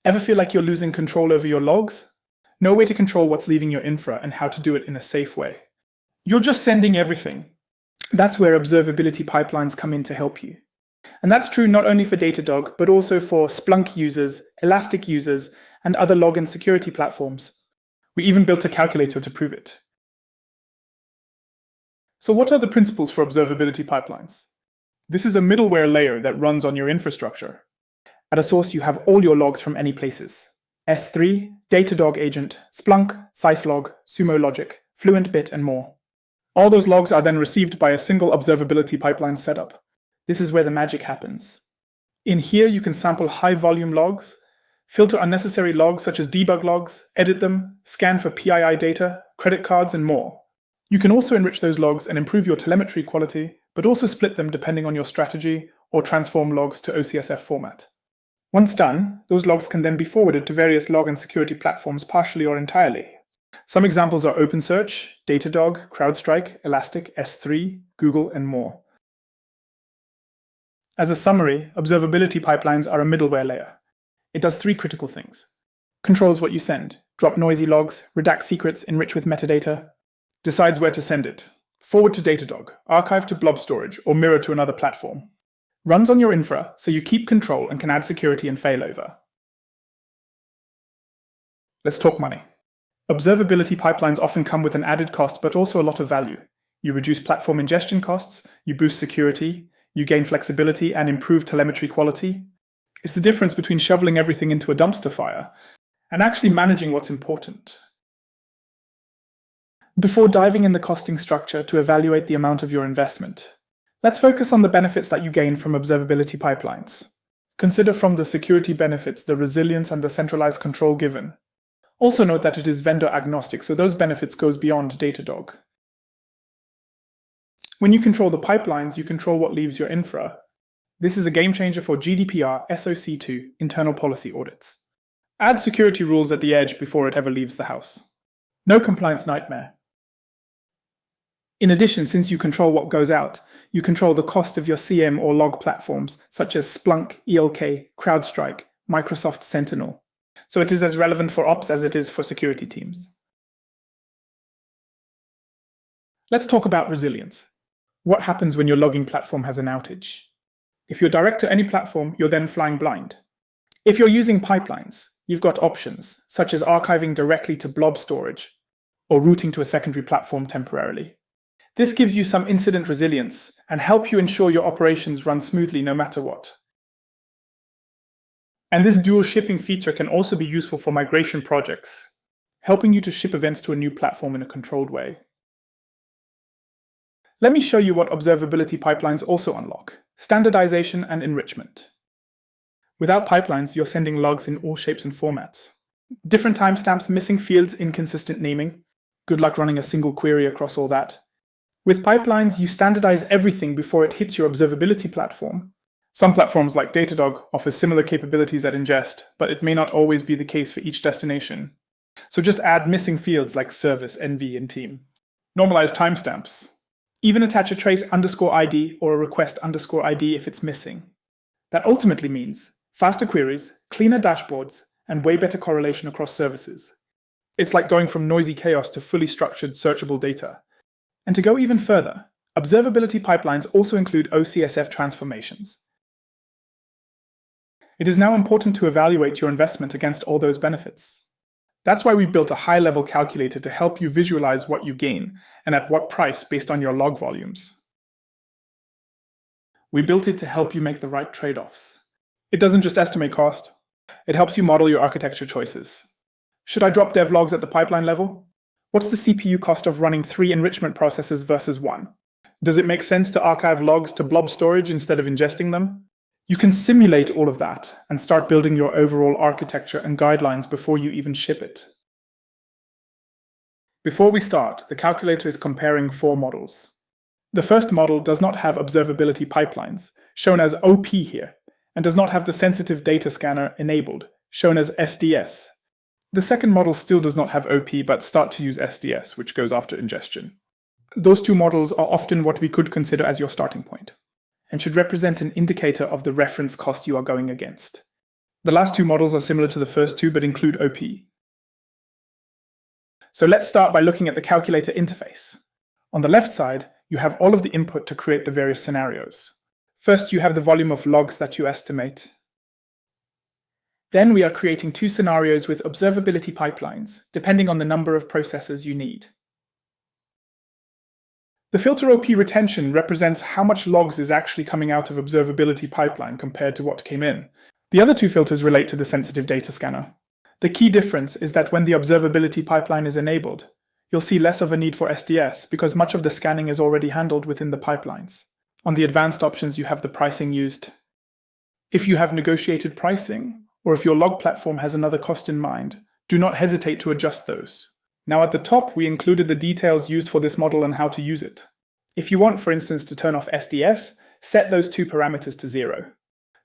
Ever feel like you're losing control over your logs? No way to control what's leaving your infra and how to do it in a safe way. You're just sending everything. That's where observability pipelines come in to help you. And that's true not only for Datadog, but also for Splunk users, Elastic users, and other log and security platforms. We even built a calculator to prove it. So what are the principles for observability pipelines? This is a middleware layer that runs on your infrastructure. At a source, you have all your logs from any places. S3, Datadog agent, Splunk, Syslog, Sumo Logic, FluentBit, and more. All those logs are then received by a single observability pipeline setup. This is where the magic happens. In here, you can sample high-volume logs, filter unnecessary logs such as debug logs, edit them, scan for PII data, credit cards, and more. You can also enrich those logs and improve your telemetry quality, but also split them depending on your strategy or transform logs to OCSF format. Once done, those logs can then be forwarded to various log and security platforms partially or entirely. Some examples are OpenSearch, Datadog, CrowdStrike, Elastic, S3, Google, and more. As a summary, observability pipelines are a middleware layer. It does three critical things. Controls what you send, drop noisy logs, redact secrets, enrich with metadata, decides where to send it, forward to Datadog, archive to blob storage, or mirror to another platform. Runs on your infra, so you keep control and can add security and failover. Let's talk money. Observability pipelines often come with an added cost, but also a lot of value. You reduce platform ingestion costs, you boost security, you gain flexibility and improve telemetry quality. It's the difference between shoveling everything into a dumpster fire and actually managing what's important. Before diving in the costing structure to evaluate the amount of your investment, let's focus on the benefits that you gain from observability pipelines. Consider from the security benefits the resilience and the centralized control given. Also note that it is vendor agnostic, so those benefits goes beyond Datadog. When you control the pipelines, you control what leaves your infra. This is a game changer for GDPR SOC2 internal policy audits. Add security rules at the edge before it ever leaves the house. No compliance nightmare. In addition, since you control what goes out, you control the cost of your CM or log platforms such as Splunk, ELK, CrowdStrike, Microsoft Sentinel. So it is as relevant for ops as it is for security teams. Let's talk about resilience. What happens when your logging platform has an outage? If you're direct to any platform, you're then flying blind. If you're using pipelines, you've got options, such as archiving directly to blob storage or routing to a secondary platform temporarily. This gives you some incident resilience and help you ensure your operations run smoothly no matter what. And this dual shipping feature can also be useful for migration projects, helping you to ship events to a new platform in a controlled way. Let me show you what observability pipelines also unlock: standardization and enrichment. Without pipelines, you're sending logs in all shapes and formats. Different timestamps, missing fields, inconsistent naming. Good luck running a single query across all that. With pipelines, you standardize everything before it hits your observability platform. Some platforms like Datadog offer similar capabilities at ingest, but it may not always be the case for each destination. So just add missing fields like service, NV, and team. Normalize timestamps. Even attach a trace underscore ID or a request underscore ID if it's missing. That ultimately means faster queries, cleaner dashboards, and way better correlation across services. It's like going from noisy chaos to fully structured, searchable data. And to go even further, observability pipelines also include OCSF transformations. It is now important to evaluate your investment against all those benefits. That's why we built a high-level calculator to help you visualize what you gain and at what price based on your log volumes. We built it to help you make the right trade-offs. It doesn't just estimate cost, it helps you model your architecture choices. Should I drop dev logs at the pipeline level? What's the CPU cost of running 3 enrichment processes versus 1? Does it make sense to archive logs to blob storage instead of ingesting them? You can simulate all of that and start building your overall architecture and guidelines before you even ship it. Before we start, the calculator is comparing 4 models. The first model does not have observability pipelines, shown as OP here, and does not have the sensitive data scanner enabled, shown as SDS. The second model still does not have OP but start to use SDS, which goes after ingestion. Those 2 models are often what we could consider as your starting point, and should represent an indicator of the reference cost you are going against. The last two models are similar to the first two but include OP. So let's start by looking at the calculator interface. On the left side, you have all of the input to create the various scenarios. First, you have the volume of logs that you estimate. Then we are creating two scenarios with observability pipelines, depending on the number of processes you need. The filter OP retention represents how much logs is actually coming out of observability pipeline compared to what came in. The other two filters relate to the sensitive data scanner. The key difference is that when the observability pipeline is enabled, you'll see less of a need for SDS because much of the scanning is already handled within the pipelines. On the advanced options, you have the pricing used. If you have negotiated pricing, or if your log platform has another cost in mind, do not hesitate to adjust those. Now at the top, we included the details used for this model and how to use it. If you want, for instance, to turn off SDS, set those two parameters to 0.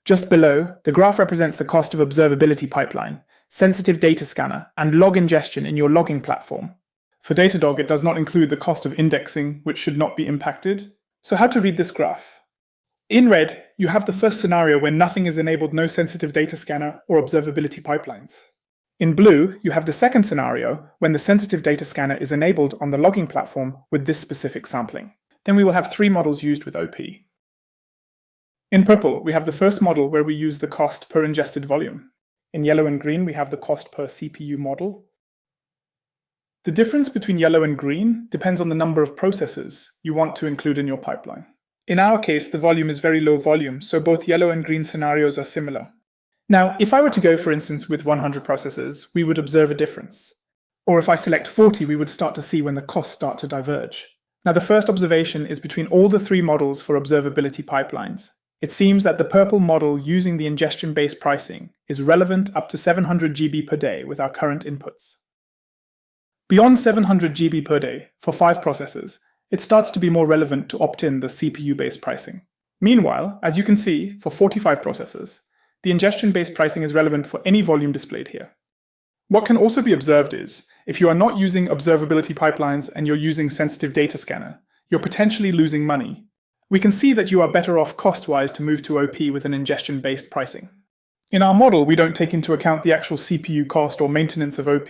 Just below, the graph represents the cost of observability pipeline, sensitive data scanner, and log ingestion in your logging platform. For Datadog, it does not include the cost of indexing, which should not be impacted. So how to read this graph? In red, you have the first scenario where nothing is enabled, no sensitive data scanner or observability pipelines. In blue, you have the second scenario when the sensitive data scanner is enabled on the logging platform with this specific sampling. Then we will have three models used with OP. In purple, we have the first model where we use the cost per ingested volume. In yellow and green, we have the cost per CPU model. The difference between yellow and green depends on the number of processes you want to include in your pipeline. In our case, the volume is very low volume, so both yellow and green scenarios are similar. Now, if I were to go, for instance, with 100 processes, we would observe a difference. Or if I select 40, we would start to see when the costs start to diverge. Now, the first observation is between all the three models for observability pipelines. It seems that the purple model using the ingestion-based pricing is relevant up to 700 GB per day with our current inputs. Beyond 700 GB per day, for 5 processes, it starts to be more relevant to opt in the CPU-based pricing. Meanwhile, as you can see, for 45 processes, the ingestion-based pricing is relevant for any volume displayed here. What can also be observed is, if you are not using observability pipelines and you're using sensitive data scanner, you're potentially losing money. We can see that you are better off cost-wise to move to OP with an ingestion-based pricing. In our model, we don't take into account the actual CPU cost or maintenance of OP,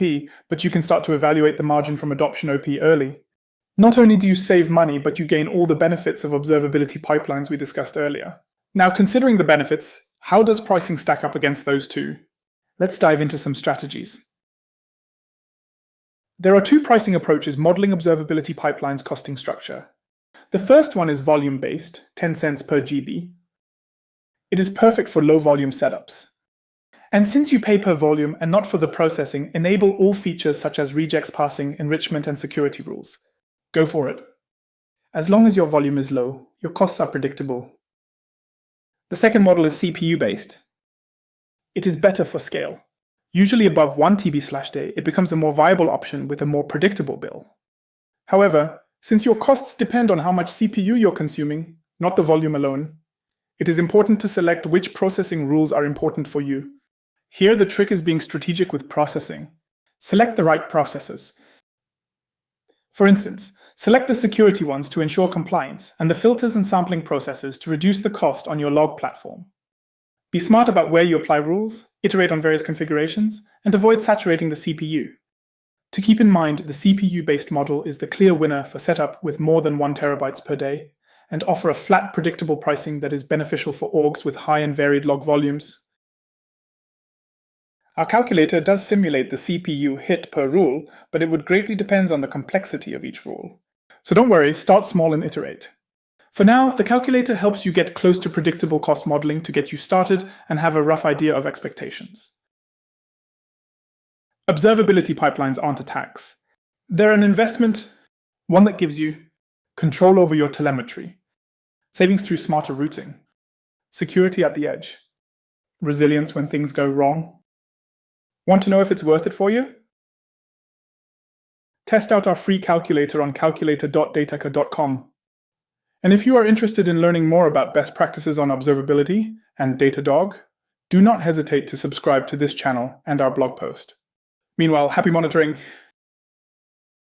but you can start to evaluate the margin from adoption OP early. Not only do you save money, but you gain all the benefits of observability pipelines we discussed earlier. Now, considering the benefits, how does pricing stack up against those two? Let's dive into some strategies. There are two pricing approaches modeling observability pipelines costing structure. The first one is volume-based, 10 cents per GB. It is perfect for low-volume setups. And since you pay per volume and not for the processing, enable all features such as regex parsing, enrichment, and security rules. Go for it. As long as your volume is low, your costs are predictable. The second model is CPU-based. It is better for scale. Usually above 1 TB/day, it becomes a more viable option with a more predictable bill. However, since your costs depend on how much CPU you're consuming, not the volume alone, it is important to select which processing rules are important for you. Here, the trick is being strategic with processing. Select the right processes. For instance, select the security ones to ensure compliance and the filters and sampling processes to reduce the cost on your log platform. Be smart about where you apply rules, iterate on various configurations, and avoid saturating the CPU. To keep in mind, the CPU-based model is the clear winner for setup with more than 1 TB per day, and offer a flat, predictable pricing that is beneficial for orgs with high and varied log volumes. Our calculator does simulate the CPU hit per rule, but it would greatly depend on the complexity of each rule. So don't worry, start small and iterate. For now, the calculator helps you get close to predictable cost modeling to get you started and have a rough idea of expectations. Observability pipelines aren't a tax. They're an investment, one that gives you control over your telemetry, savings through smarter routing, security at the edge, resilience when things go wrong. Want to know if it's worth it for you? Test out our free calculator on calculator.dataka.com. And if you are interested in learning more about best practices on observability and Datadog, do not hesitate to subscribe to this channel and our blog post. Meanwhile, happy monitoring!